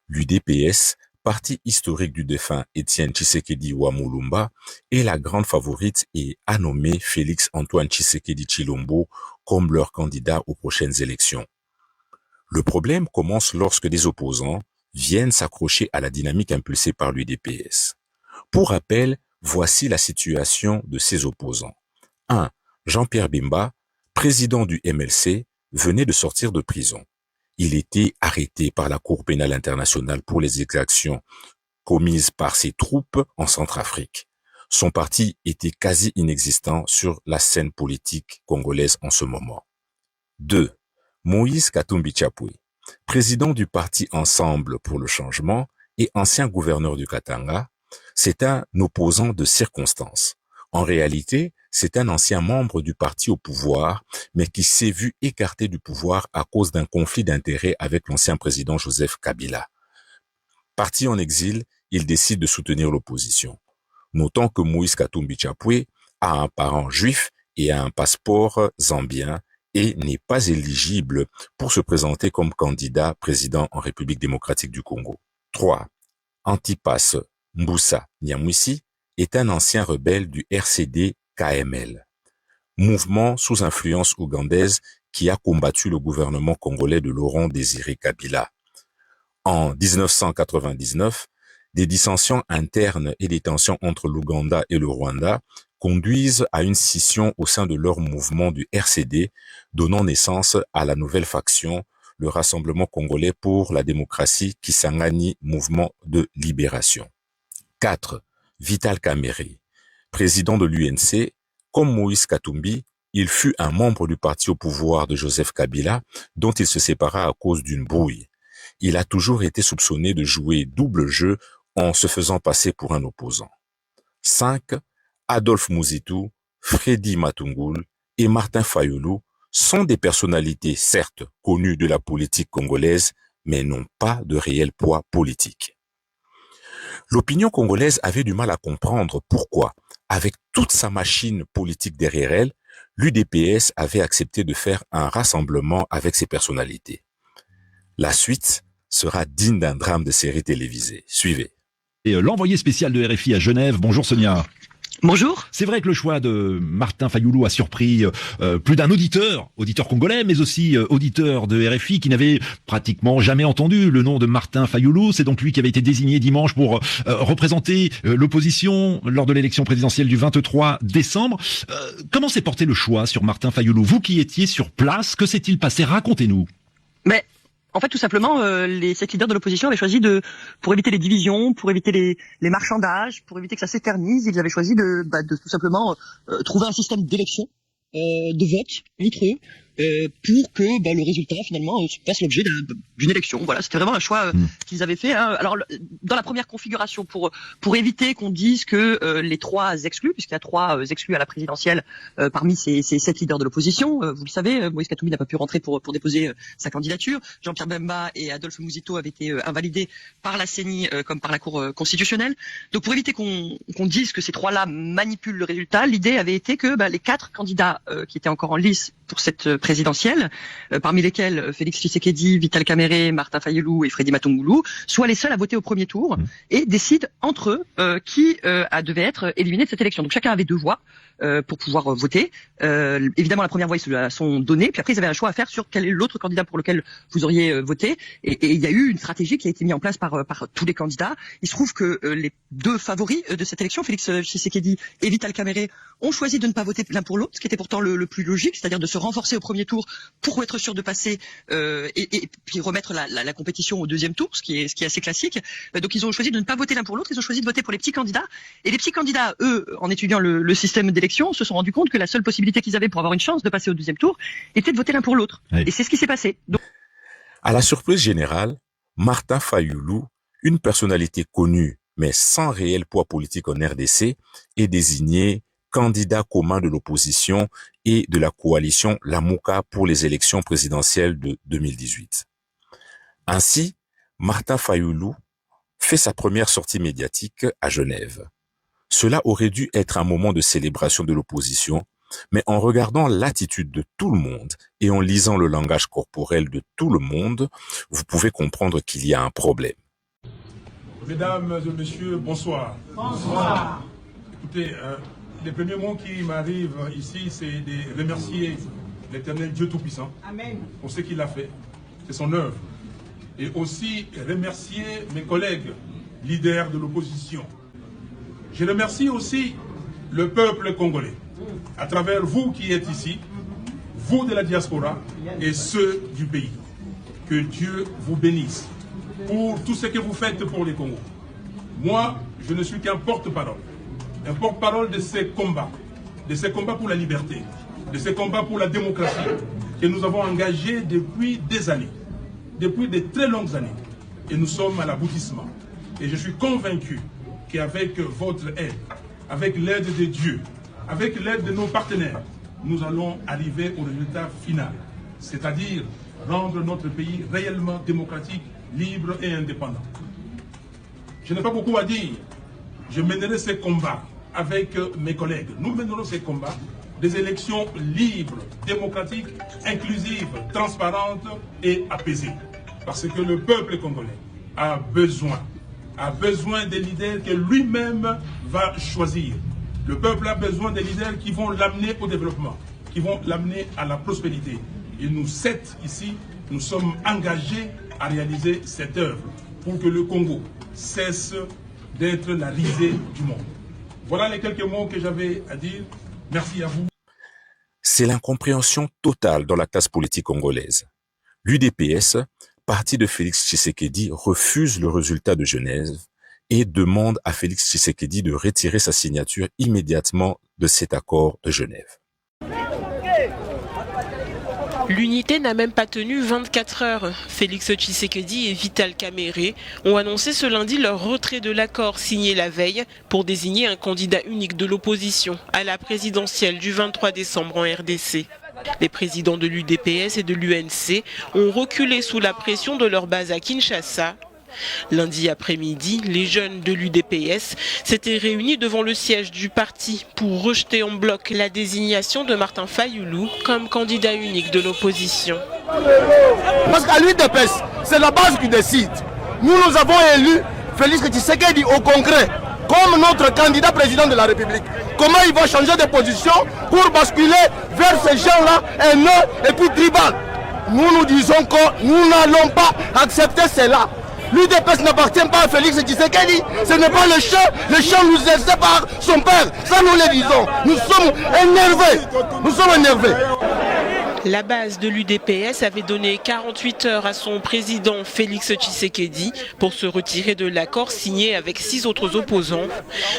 L'UDPS, parti historique du défunt Étienne Tshisekedi Wamulumba, est la grande favorite et a nommé Félix-Antoine Tshisekedi Tshilombo comme leur candidat aux prochaines élections. Le problème commence lorsque des opposants viennent s'accrocher à la dynamique impulsée par l'UDPS. Pour rappel, voici la situation de ces opposants. 1. Jean-Pierre Bemba, président du MLC, venait de sortir de prison. Il était arrêté par la Cour pénale internationale pour les exactions commises par ses troupes en Centrafrique. Son parti était quasi inexistant sur la scène politique congolaise en ce moment. 2. Moïse Katumbi Chapwe, président du parti Ensemble pour le changement et ancien gouverneur du Katanga, c'est un opposant de circonstance. En réalité, c'est un ancien membre du parti au pouvoir, mais qui s'est vu écarté du pouvoir à cause d'un conflit d'intérêts avec l'ancien président Joseph Kabila. Parti en exil, il décide de soutenir l'opposition. Notons que Moïse Katumbi Chapwe a un parent juif et a un passeport zambien et n'est pas éligible pour se présenter comme candidat président en République démocratique du Congo. 3. Antipas Mbusa Nyamwisi est un ancien rebelle du RCD-KML, mouvement sous influence ougandaise qui a combattu le gouvernement congolais de Laurent Désiré Kabila. En 1999, des dissensions internes et des tensions entre l'Ouganda et le Rwanda conduisent à une scission au sein de leur mouvement du RCD, donnant naissance à la nouvelle faction, le Rassemblement congolais pour la démocratie Kisangani Mouvement de libération. 4. Vital Kamerhe, président de l'UNC, comme Moïse Katumbi, il fut un membre du parti au pouvoir de Joseph Kabila, dont il se sépara à cause d'une brouille. Il a toujours été soupçonné de jouer double jeu en se faisant passer pour un opposant. 5. Adolphe Muzitu, Freddy Matungulu et Martin Fayulu sont des personnalités certes connues de la politique congolaise, mais n'ont pas de réel poids politique. L'opinion congolaise avait du mal à comprendre pourquoi, avec toute sa machine politique derrière elle, l'UDPS avait accepté de faire un rassemblement avec ces personnalités. La suite sera digne d'un drame de série télévisée. Suivez. Et l'envoyé spécial de RFI à Genève. Bonjour Sonia. Bonjour. C'est vrai que le choix de Martin Fayulu a surpris plus d'un auditeur congolais, mais aussi auditeur de RFI qui n'avait pratiquement jamais entendu le nom de Martin Fayulu. C'est donc lui qui avait été désigné dimanche pour représenter l'opposition lors de l'élection présidentielle du 23 décembre. Comment s'est porté le choix sur Martin Fayulu? Vous qui étiez sur place, que s'est-il passé? Racontez-nous. Mais en fait, tout simplement, les 7 leaders de l'opposition avaient choisi pour éviter les divisions, pour éviter les marchandages, pour éviter que ça s'éternise, ils avaient choisi de tout simplement trouver un système d'élection, de vote entre eux, pour que le résultat finalement fasse l'objet d'une élection. Voilà, c'était vraiment un choix qu'ils avaient fait. Hein. Alors, dans la première configuration, pour éviter qu'on dise que les 3 exclus, puisqu'il y a 3 exclus à la présidentielle parmi ces 7 leaders de l'opposition, vous le savez, Moïse Katumbi n'a pas pu rentrer pour déposer sa candidature. Jean-Pierre Bemba et Adolphe Muzitu avaient été invalidés par la CENI comme par la Cour constitutionnelle. Donc, pour éviter qu'on dise que ces 3-là manipulent le résultat, l'idée avait été que les 4 candidats qui étaient encore en lice pour cette présidentielle, parmi lesquels Félix Tshisekedi, Vital Kamerhe, Martin Fayulu et Freddy Matungulu, soient les seuls à voter au premier tour et décident entre eux qui devait être éliminé de cette élection. Donc chacun avait 2 voix pour pouvoir voter. Évidemment, la première voix, ils se la sont donnée, puis après, ils avaient un choix à faire sur quel est l'autre candidat pour lequel vous auriez voté. Et il y a eu une stratégie qui a été mise en place par tous les candidats. Il se trouve que les 2 favoris de cette élection, Félix Tshisekedi et Vital Kamerhe, ont choisi de ne pas voter l'un pour l'autre, ce qui était pourtant le plus logique, c'est-à-dire de se renforcer au premier tour pour être sûr de passer et puis remettre la compétition au deuxième tour, ce qui est assez classique. Donc ils ont choisi de ne pas voter l'un pour l'autre, ils ont choisi de voter pour les petits candidats. Et les petits candidats, eux, en étudiant le système d'élection, se sont rendus compte que la seule possibilité qu'ils avaient pour avoir une chance de passer au deuxième tour était de voter l'un pour l'autre. Oui. Et c'est ce qui s'est passé. Donc... À la surprise générale, Martin Fayulu, une personnalité connue mais sans réel poids politique en RDC, est désigné candidat commun de l'opposition et de la coalition Lamuka pour les élections présidentielles de 2018. Ainsi, Martin Fayulu fait sa première sortie médiatique à Genève. Cela aurait dû être un moment de célébration de l'opposition, mais en regardant l'attitude de tout le monde et en lisant le langage corporel de tout le monde, vous pouvez comprendre qu'il y a un problème. Mesdames et messieurs, bonsoir. Bonsoir. Écoutez, les premiers mots qui m'arrivent ici, c'est de remercier l'Éternel Dieu Tout-Puissant pour ce qu'il a fait. C'est son œuvre. Et aussi remercier mes collègues, leaders de l'opposition. Je remercie aussi le peuple congolais, à travers vous qui êtes ici, vous de la diaspora et ceux du pays. Que Dieu vous bénisse pour tout ce que vous faites pour les Congos. Moi, je ne suis qu'un porte-parole. Un porte-parole de ces combats pour la liberté, de ces combats pour la démocratie que nous avons engagés depuis des années, depuis de très longues années. Et nous sommes à l'aboutissement. Et je suis convaincu qu'avec votre aide, avec l'aide de Dieu, avec l'aide de nos partenaires, nous allons arriver au résultat final, c'est-à-dire rendre notre pays réellement démocratique, libre et indépendant. Je n'ai pas beaucoup à dire. Je mènerai ces combats avec mes collègues. Nous mènerons ces combats des élections libres, démocratiques, inclusives, transparentes et apaisées. Parce que le peuple congolais a besoin des leaders que lui-même va choisir. Le peuple a besoin des leaders qui vont l'amener au développement, qui vont l'amener à la prospérité. Et nous, 7 ici, nous sommes engagés à réaliser cette œuvre pour que le Congo cesse d'être la risée du monde. Voilà les quelques mots que j'avais à dire. Merci à vous. C'est l'incompréhension totale dans la classe politique congolaise. L'UDPS, parti de Félix Tshisekedi, refuse le résultat de Genève et demande à Félix Tshisekedi de retirer sa signature immédiatement de cet accord de Genève. L'unité n'a même pas tenu 24 heures. Félix Tshisekedi et Vital Kamerhe ont annoncé ce lundi leur retrait de l'accord signé la veille pour désigner un candidat unique de l'opposition à la présidentielle du 23 décembre en RDC. Les présidents de l'UDPS et de l'UNC ont reculé sous la pression de leur base à Kinshasa. Lundi après-midi, les jeunes de l'UDPS s'étaient réunis devant le siège du parti pour rejeter en bloc la désignation de Martin Fayulu comme candidat unique de l'opposition. Parce qu'à l'UDPS, c'est la base qui décide. Nous avons élu Félix Tshisekedi au Congrès comme notre candidat président de la République. Comment il va changer de position pour basculer vers ces gens-là haineux et puis tribal? Nous disons que nous n'allons pas accepter cela. L'UDPS n'appartient pas à Félix Tshisekedi, ce n'est pas le champ nous est laissé par son père, ça nous le disons. Nous sommes énervés. La base de l'UDPS avait donné 48 heures à son président Félix Tshisekedi pour se retirer de l'accord signé avec 6 autres opposants.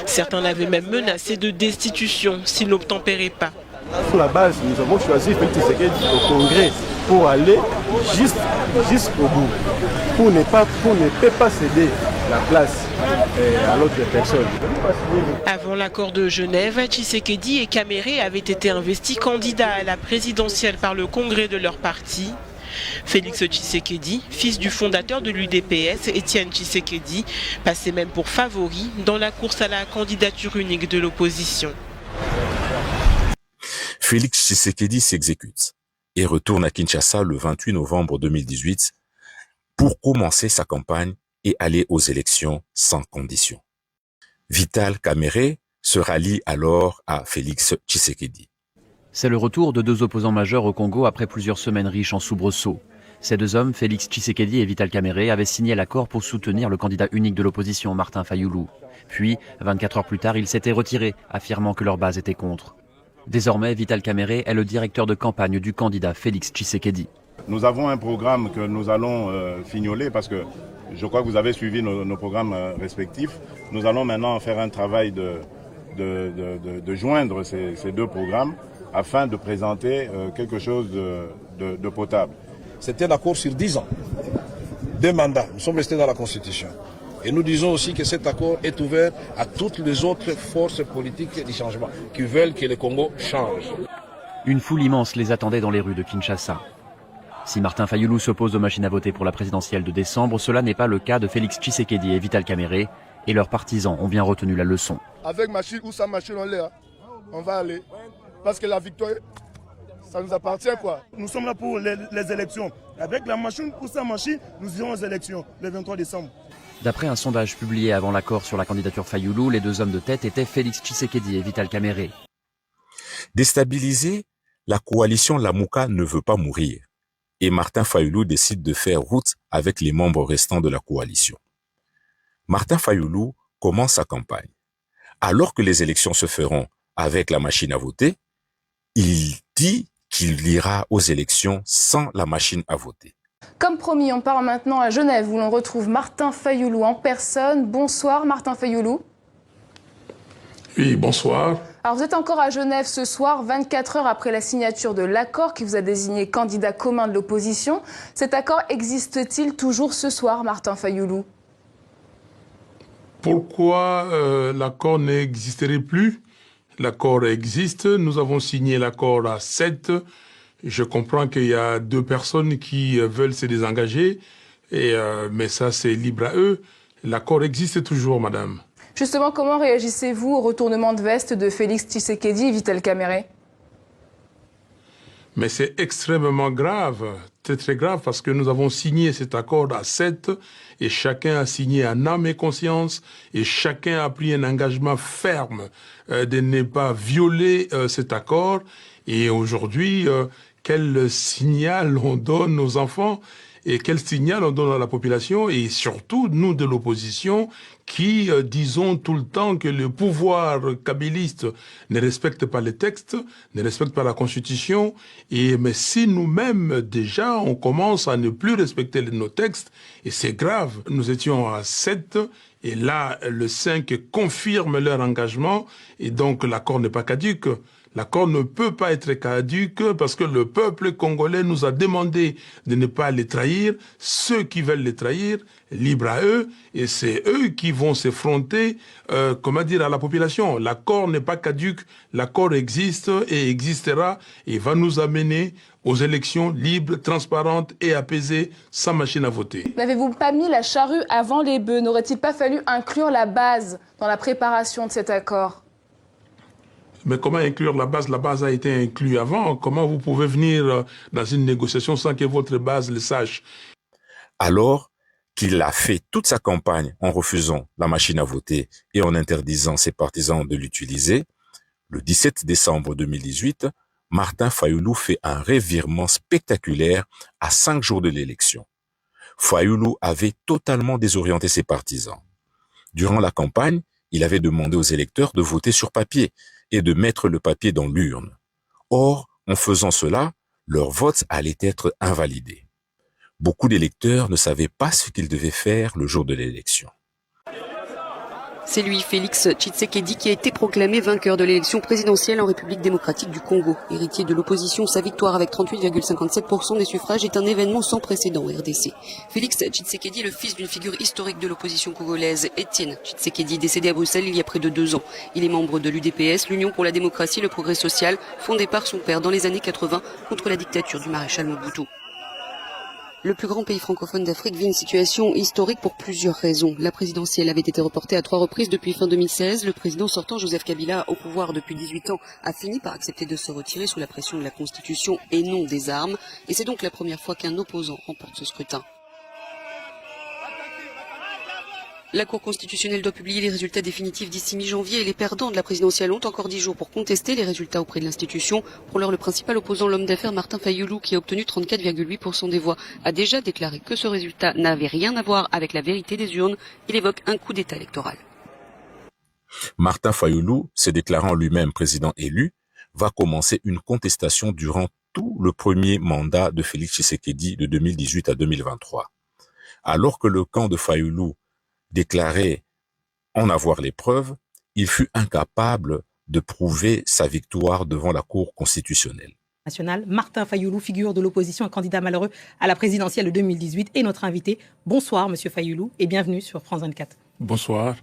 Certains l'avaient même menacé de destitution s'il n'obtempérait pas. Sur la base, nous avons choisi Félix Tshisekedi au Congrès pour aller jusqu'au bout, pour ne pas céder la place à l'autre personne. Avant l'accord de Genève, Tshisekedi et Kamerhe avaient été investis candidats à la présidentielle par le congrès de leur parti. Félix Tshisekedi, fils du fondateur de l'UDPS, Étienne Tshisekedi, passait même pour favori dans la course à la candidature unique de l'opposition. Félix Tshisekedi s'exécute et retourne à Kinshasa le 28 novembre 2018 pour commencer sa campagne et aller aux élections sans condition. Vital Kamerhe se rallie alors à Félix Tshisekedi. C'est le retour de 2 opposants majeurs au Congo après plusieurs semaines riches en soubresauts. Ces 2 hommes, Félix Tshisekedi et Vital Kamerhe, avaient signé l'accord pour soutenir le candidat unique de l'opposition, Martin Fayulu. Puis, 24 heures plus tard, ils s'étaient retirés, affirmant que leur base était contre. Désormais, Vital Kamerhe est le directeur de campagne du candidat Félix Tshisekedi. Nous avons un programme que nous allons fignoler parce que je crois que vous avez suivi nos programmes respectifs. Nous allons maintenant faire un travail de joindre ces 2 programmes afin de présenter quelque chose de potable. C'était un accord sur 10 ans, 2 mandats. Nous sommes restés dans la Constitution. Et nous disons aussi que cet accord est ouvert à toutes les autres forces politiques du changement qui veulent que le Congo change. Une foule immense les attendait dans les rues de Kinshasa. Si Martin Fayulu s'oppose aux machines à voter pour la présidentielle de décembre, cela n'est pas le cas de Félix Tshisekedi et Vital Kamerhe, et leurs partisans ont bien retenu la leçon. Avec machine ou sans machine, on va aller. Parce que la victoire, ça nous appartient quoi. Nous sommes là pour les élections. Avec la machine ou sans machine, nous irons aux élections le 23 décembre. D'après un sondage publié avant l'accord sur la candidature Fayulu, les deux hommes de tête étaient Félix Tshisekedi et Vital Kamerhe. Déstabilisée, la coalition Lamuka ne veut pas mourir et Martin Fayulu décide de faire route avec les membres restants de la coalition. Martin Fayulu commence sa campagne. Alors que les élections se feront avec la machine à voter, il dit qu'il ira aux élections sans la machine à voter. Comme promis, on part maintenant à Genève où l'on retrouve Martin Fayulu en personne. Bonsoir Martin Fayulu. Oui, bonsoir. Alors vous êtes encore à Genève ce soir, 24 heures après la signature de l'accord qui vous a désigné candidat commun de l'opposition. Cet accord existe-t-il toujours ce soir, Martin Fayulu? Pourquoi l'accord n'existerait plus? L'accord existe, nous avons signé l'accord à 7. Je comprends qu'il y a 2 personnes qui veulent se désengager, mais ça c'est libre à eux. L'accord existe toujours, madame. Justement, comment réagissez-vous au retournement de veste de Félix Tshisekedi et Vital Kamerhe? Mais c'est extrêmement grave, très grave, parce que nous avons signé cet accord à 7 et chacun a signé en âme et conscience et chacun a pris un engagement ferme de ne pas violer cet accord. Et aujourd'hui, quel signal on donne aux enfants et quel signal on donne à la population et surtout nous de l'opposition qui disons tout le temps que le pouvoir kabyliste ne respecte pas les textes, ne respecte pas la Constitution. Mais si nous-mêmes déjà on commence à ne plus respecter nos textes, et c'est grave, nous étions à 7 et là le 5 confirme leur engagement et donc l'accord n'est pas caduque. L'accord ne peut pas être caduque parce que le peuple congolais nous a demandé de ne pas les trahir. Ceux qui veulent les trahir, libre à eux, et c'est eux qui vont s'effronter, à la population. L'accord n'est pas caduque, l'accord existe et existera et va nous amener aux élections libres, transparentes et apaisées, sans machine à voter. N'avez-vous pas mis la charrue avant les bœufs? N'aurait-il pas fallu inclure la base dans la préparation de cet accord? Mais comment inclure la base? La base a été inclue avant. Comment vous pouvez venir dans une négociation sans que votre base le sache? Alors qu'il a fait toute sa campagne en refusant la machine à voter et en interdisant ses partisans de l'utiliser, le 17 décembre 2018, Martin Fayulu fait un revirement spectaculaire à 5 jours de l'élection. Fayulu avait totalement désorienté ses partisans. Durant la campagne, il avait demandé aux électeurs de voter sur papier et de mettre le papier dans l'urne. Or, en faisant cela, leur vote allait être invalidé. Beaucoup d'électeurs ne savaient pas ce qu'ils devaient faire le jour de l'élection. C'est lui, Félix Tshisekedi, qui a été proclamé vainqueur de l'élection présidentielle en République démocratique du Congo. Héritier de l'opposition, sa victoire avec 38,57% des suffrages est un événement sans précédent au RDC. Félix Tshisekedi est le fils d'une figure historique de l'opposition congolaise, Étienne Tshisekedi, décédé à Bruxelles il y a près de 2 ans. Il est membre de l'UDPS, l'Union pour la démocratie et le progrès social, fondée par son père dans les années 80 contre la dictature du maréchal Mobutu. Le plus grand pays francophone d'Afrique vit une situation historique pour plusieurs raisons. La présidentielle avait été reportée à 3 reprises depuis fin 2016. Le président sortant, Joseph Kabila, au pouvoir depuis 18 ans, a fini par accepter de se retirer sous la pression de la Constitution et non des armes. Et c'est donc la première fois qu'un opposant remporte ce scrutin. La Cour constitutionnelle doit publier les résultats définitifs d'ici mi-janvier et les perdants de la présidentielle ont encore 10 jours pour contester les résultats auprès de l'institution. Pour l'heure, le principal opposant, l'homme d'affaires Martin Fayulu, qui a obtenu 34,8% des voix, a déjà déclaré que ce résultat n'avait rien à voir avec la vérité des urnes. Il évoque un coup d'État électoral. Martin Fayulu, se déclarant lui-même président élu, va commencer une contestation durant tout le premier mandat de Félix Tshisekedi de 2018 à 2023. Alors que le camp de Fayulu déclarait en avoir les preuves, il fut incapable de prouver sa victoire devant la Cour constitutionnelle. Martin Fayulu, figure de l'opposition, un candidat malheureux à la présidentielle de 2018, est notre invité. Bonsoir, Monsieur Fayulu, et bienvenue sur France 24. Bonsoir.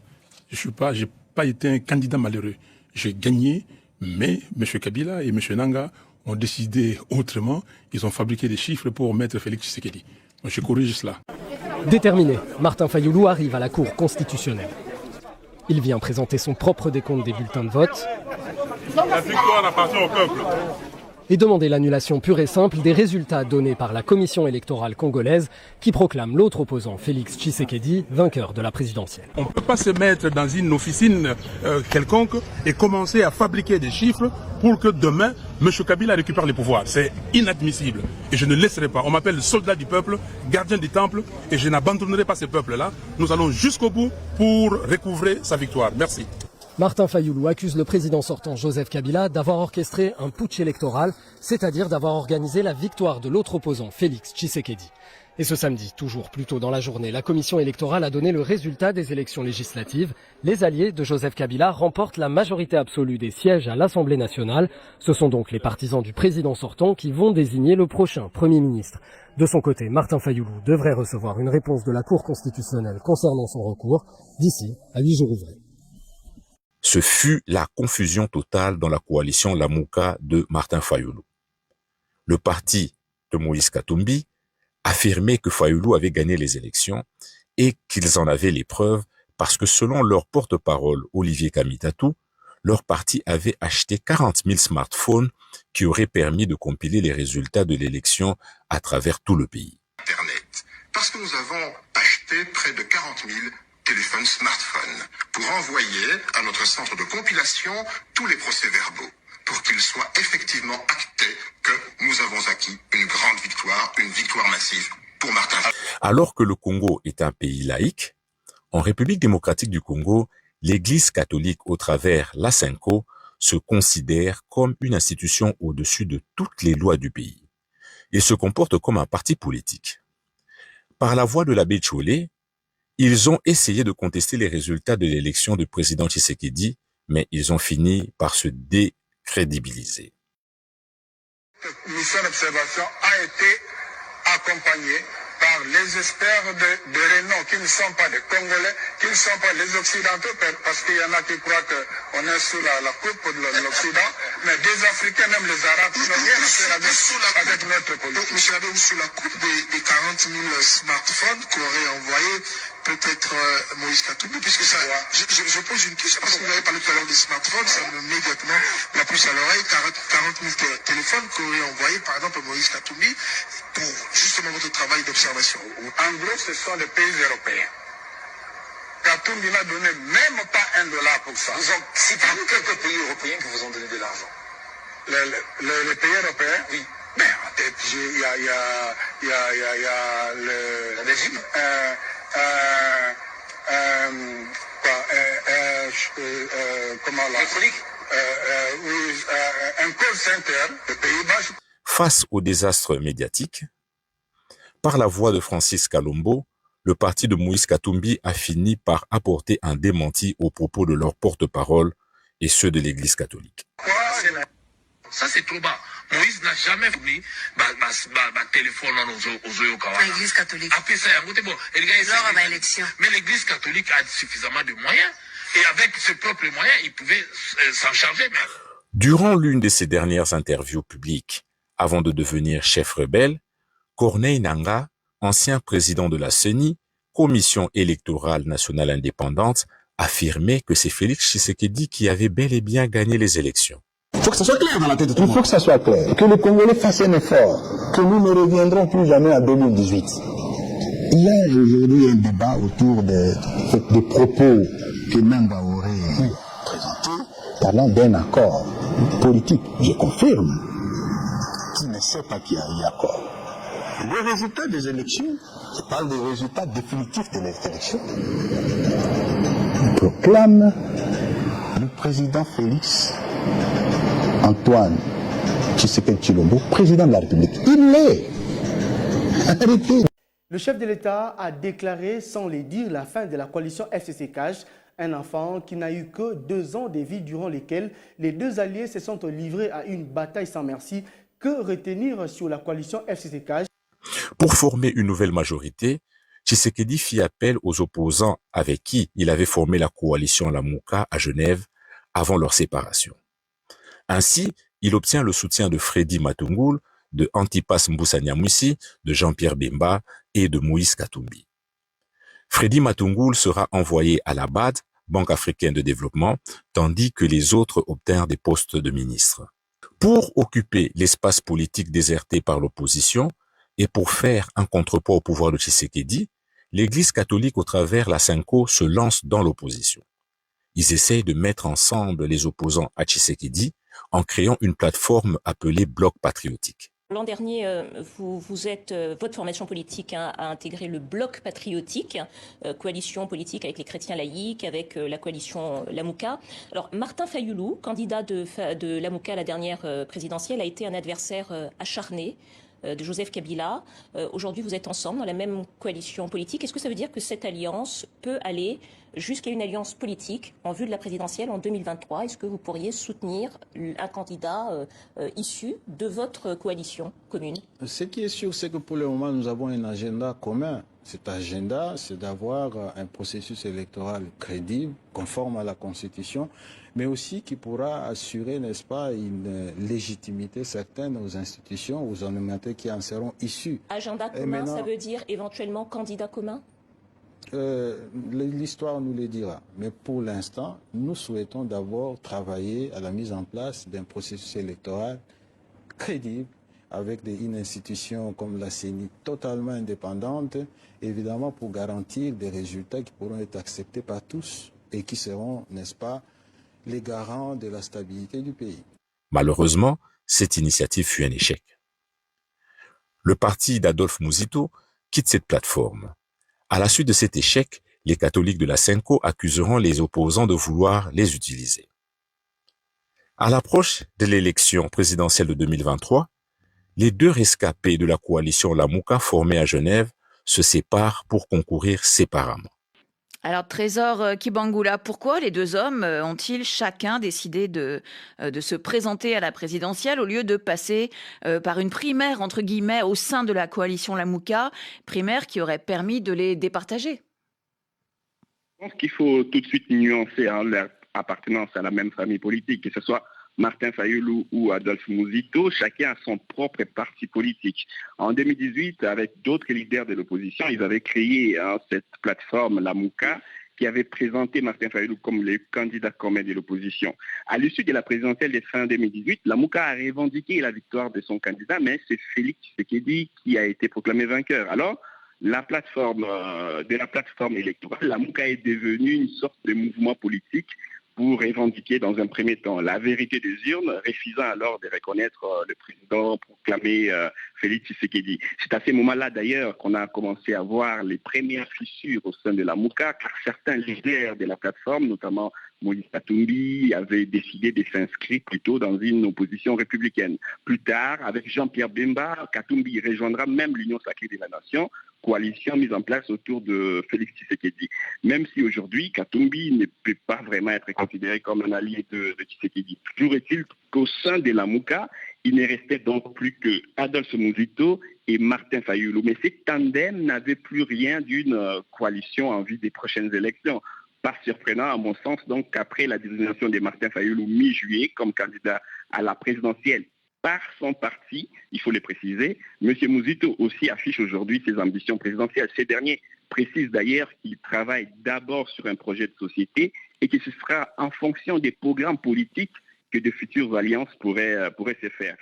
J'ai pas été un candidat malheureux. J'ai gagné, mais M. Kabila et M. Nanga ont décidé autrement. Ils ont fabriqué des chiffres pour mettre Félix Tshisekedi. Moi, je corrige cela. Déterminé, Martin Fayulu arrive à la Cour constitutionnelle. Il vient présenter son propre décompte des bulletins de vote. La victoire appartient au peuple. et demander l'annulation pure et simple des résultats donnés par la commission électorale congolaise qui proclame l'autre opposant Félix Tshisekedi vainqueur de la présidentielle. On ne peut pas se mettre dans une officine quelconque et commencer à fabriquer des chiffres pour que demain, M. Kabila récupère les pouvoirs. C'est inadmissible et je ne laisserai pas. On m'appelle soldat du peuple, gardien du temple et je n'abandonnerai pas ce peuple-là. Nous allons jusqu'au bout pour recouvrer sa victoire. Merci. Martin Fayoulou accuse le président sortant Joseph Kabila d'avoir orchestré un putsch électoral, c'est-à-dire d'avoir organisé la victoire de l'autre opposant Félix Tshisekedi. Et ce samedi, toujours plus tôt dans la journée, la commission électorale a donné le résultat des élections législatives. Les alliés de Joseph Kabila remportent la majorité absolue des sièges à l'Assemblée nationale. Ce sont donc les partisans du président sortant qui vont désigner le prochain Premier ministre. De son côté, Martin Fayoulou devrait recevoir une réponse de la Cour constitutionnelle concernant son recours d'ici à 8 jours ouvrés. Ce fut la confusion totale dans la coalition Lamuka de Martin Fayoulou. Le parti de Moïse Katumbi affirmait que Fayoulou avait gagné les élections et qu'ils en avaient les preuves parce que selon leur porte-parole Olivier Kamitatou, leur parti avait acheté 40 000 smartphones qui auraient permis de compiler les résultats de l'élection à travers tout le pays. Internet, parce que nous avons acheté près de 40 000 téléphones smartphones pour envoyer à notre centre de compilation tous les procès-verbaux pour qu'il soit effectivement acté que nous avons acquis une grande victoire, une victoire massive pour Martin. Alors que le Congo est un pays laïque, en République démocratique du Congo, l'Église catholique au travers la SENCO se considère comme une institution au-dessus de toutes les lois du pays. Il se comporte comme un parti politique. Par la voix de l'abbé Tcholé, ils ont essayé de contester les résultats de l'élection du président Tshisekedi, mais ils ont fini par se décrédibiliser. Cette mission d'observation a été accompagnée par les experts de renom qui ne sont pas des Congolais, qui ne sont pas les Occidentaux, parce qu'il y en a qui croient qu'on est sous la coupe de l'Occident, mais des Africains, même les Arabes, qui n'ont rien à faire avec notre politique. Monsieur Labé, sous la coupe des 40 000 smartphones qu'aurait envoyé peut-être Moïse Katumbi, puisque ça, je pose une question, parce que vous avez parlé tout à l'heure des smartphones, ça me met immédiatement la puce à l'oreille, 40 000 téléphones qu'aurait envoyé par exemple Moïse Katumbi pour justement votre travail d'observation. En gros, ce sont des pays européens. Katumbi n'a donné même pas $1 pour ça. C'est parmi quelques pays européens que vous ont donné de l'argent. Les pays européens? Oui. Ben, il y a la Belgique. Comment là? Un call center des Pays-Bas. Face au désastre médiatique, par la voix de Francis Kalombo, le parti de Moïse Katumbi a fini par apporter un démenti aux propos de leur porte-parole et ceux de l'Église catholique. Ça, c'est trop bas. Moïse n'a jamais fourni téléphone aux l'Église catholique. Mais l'Église catholique a suffisamment de moyens. Et avec ses propres moyens, il pouvait s'en charger. Durant l'une de ses dernières interviews publiques, avant de devenir chef rebelle, Corneille Nangaa, ancien président de la CENI, Commission électorale nationale indépendante, affirmait que c'est Félix Tshisekedi qui avait bel et bien gagné les élections. Il faut que ça soit clair dans la tête de tout le monde. Il faut que ça soit clair. Que les Congolais fassent un effort. Que nous ne reviendrons plus jamais à 2018. Il y a aujourd'hui un débat autour des propos que Nangaa aurait présentés, parlant d'un accord politique. Je confirme. Qui ne sait pas qu'il y a eu accord. Les résultats des élections, je parle des résultats définitifs de l'élection, proclame le président Félix Antoine Tshisekedi Tshilombo, président de la République. Il l'est. Arrêtez. Le chef de l'État a déclaré sans les dire la fin de la coalition FCC-CAJ, un enfant qui n'a eu que 2 ans de vie durant lesquels les deux alliés se sont livrés à une bataille sans merci. Que retenir sur la coalition FCC-CAJ? Pour former une nouvelle majorité, Tshisekedi fit appel aux opposants avec qui il avait formé la coalition Lamuka à Genève avant leur séparation. Ainsi, il obtient le soutien de Freddy Matungulu, de Antipas Mbusa Nyamwisi, de Jean-Pierre Bemba et de Moïse Katumbi. Freddy Matungulu sera envoyé à la BAD, Banque africaine de développement, tandis que les autres obtinrent des postes de ministres. Pour occuper l'espace politique déserté par l'opposition et pour faire un contrepoids au pouvoir de Tshisekedi, l'Église catholique au travers la Senko se lance dans l'opposition. Ils essayent de mettre ensemble les opposants à Tshisekedi en créant une plateforme appelée Bloc patriotique. L'an dernier, votre formation politique a intégré le Bloc patriotique, coalition politique avec les chrétiens laïcs, avec la coalition Lamouka. Alors, Martin Fayoulou, candidat de Lamouka à la dernière présidentielle, a été un adversaire acharné de Joseph Kabila. Aujourd'hui, vous êtes ensemble dans la même coalition politique. Est-ce que ça veut dire que cette alliance peut aller jusqu'à une alliance politique en vue de la présidentielle en 2023 ? Est-ce que vous pourriez soutenir un candidat issu de votre coalition commune ? Ce qui est sûr, c'est que pour le moment, nous avons un agenda commun. Cet agenda, c'est d'avoir un processus électoral crédible, conforme à la Constitution, mais aussi qui pourra assurer, n'est-ce pas, une légitimité certaine aux institutions, aux honomatés qui en seront issus. Agenda commun, ça veut dire éventuellement candidat commun ? L'histoire nous le dira. Mais pour l'instant, nous souhaitons d'abord travailler à la mise en place d'un processus électoral crédible, avec une institution comme la CENI totalement indépendante, évidemment pour garantir des résultats qui pourront être acceptés par tous et qui seront, n'est-ce pas, les garants de la stabilité du pays. Malheureusement, cette initiative fut un échec. Le parti d'Adolphe Muzito quitte cette plateforme. À la suite de cet échec, les catholiques de la Senko accuseront les opposants de vouloir les utiliser. À l'approche de l'élection présidentielle de 2023, les deux rescapés de la coalition Lamouka formée à Genève se séparent pour concourir séparément. Alors, Trésor Kibangula, pourquoi les deux hommes ont-ils chacun décidé de se présenter à la présidentielle au lieu de passer par une primaire, entre guillemets, au sein de la coalition Lamouka, primaire qui aurait permis de les départager ? Je pense qu'il faut tout de suite nuancer leur appartenance à la même famille politique, que ce soit Martin Fayoulou ou Adolphe Muzito, chacun a son propre parti politique. En 2018, avec d'autres leaders de l'opposition, ils avaient créé cette plateforme Lamouka qui avait présenté Martin Fayoulou comme le candidat commun de l'opposition. À l'issue de la présidentielle de fin 2018, Lamouka a revendiqué la victoire de son candidat, mais c'est Félix Tshisekedi qui a été proclamé vainqueur. Alors, de la plateforme électorale, Lamouka est devenue une sorte de mouvement politique pour revendiquer dans un premier temps la vérité des urnes, refusant alors de reconnaître le président proclamé Félix Tshisekedi. C'est à ce moment-là d'ailleurs qu'on a commencé à voir les premières fissures au sein de la Mouka, car certains leaders de la plateforme, notamment Moïse Katumbi, avaient décidé de s'inscrire plutôt dans une opposition républicaine. Plus tard, avec Jean-Pierre Bemba, Katumbi rejoindra même l'Union sacrée de la nation, coalition mise en place autour de Félix Tshisekedi. Même si aujourd'hui, Katumbi ne peut pas vraiment être considéré comme un allié de Tshisekedi. Toujours est-il qu'au sein de la Mouka, il ne restait donc plus que Adolphe Muzito et Martin Fayoulou. Mais ces tandems n'avaient plus rien d'une coalition en vue des prochaines élections. Pas surprenant, à mon sens, donc, qu'après la désignation de Martin Fayoulou mi-juillet comme candidat à la présidentielle par son parti, il faut le préciser, M. Muzito aussi affiche aujourd'hui ses ambitions présidentielles. Ces derniers précisent d'ailleurs qu'il travaille d'abord sur un projet de société et que ce sera en fonction des programmes politiques que de futures alliances pourraient se faire.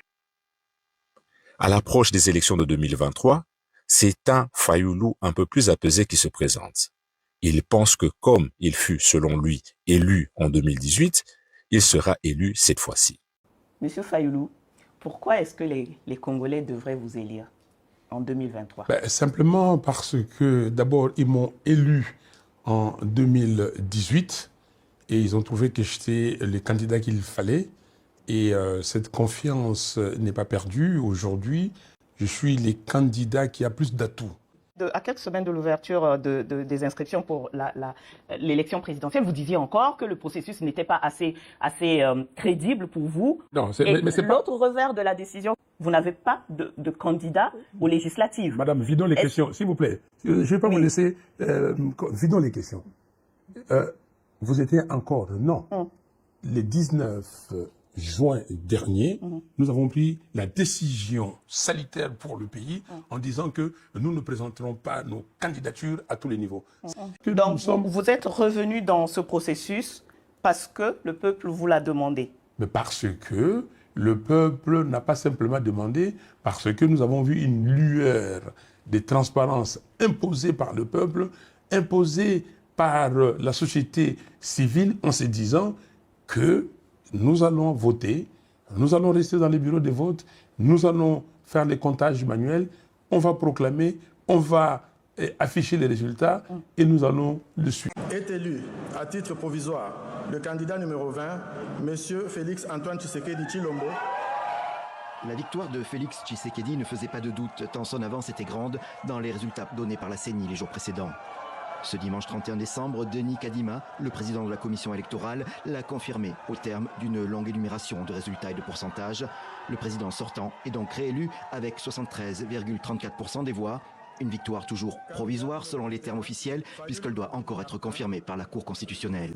À l'approche des élections de 2023, c'est un Fayoulou un peu plus apaisé qui se présente. Il pense que comme il fut, selon lui, élu en 2018, il sera élu cette fois-ci. Monsieur Fayoulou, pourquoi est-ce que les Congolais devraient vous élire en 2023 ? Simplement parce que d'abord, ils m'ont élu en 2018 et ils ont trouvé que j'étais le candidat qu'il fallait. Et cette confiance n'est pas perdue. Aujourd'hui, je suis le candidat qui a plus d'atouts. À quelques semaines de l'ouverture des inscriptions pour l'élection présidentielle, vous disiez encore que le processus n'était pas assez crédible pour vous. Non, mais c'est l'autre revers de la décision. Vous n'avez pas de candidat aux législatives. Madame, vidons les questions, s'il vous plaît. Je ne vais pas vous laisser... vidons les questions. Vous étiez encore... Non. Les 19... juin dernier, nous avons pris la décision salutaire pour le pays en disant que nous ne présenterons pas nos candidatures à tous les niveaux. Donc, vous êtes revenu dans ce processus parce que le peuple vous l'a demandé. Mais parce que le peuple n'a pas simplement demandé parce que nous avons vu une lueur de transparence imposée par le peuple, imposée par la société civile en se disant que nous allons voter, nous allons rester dans les bureaux de vote, nous allons faire les comptages manuels, on va proclamer, on va afficher les résultats et nous allons le suivre. Est élu à titre provisoire le candidat numéro 20, M. Félix Antoine Tshisekedi Tshilombo. La victoire de Félix Tshisekedi ne faisait pas de doute, tant son avance était grande dans les résultats donnés par la CENI les jours précédents. Ce dimanche 31 décembre, Denis Kadima, le président de la commission électorale, l'a confirmé au terme d'une longue énumération de résultats et de pourcentages. Le président sortant est donc réélu avec 73,34% des voix. Une victoire toujours provisoire selon les termes officiels, puisqu'elle doit encore être confirmée par la Cour constitutionnelle.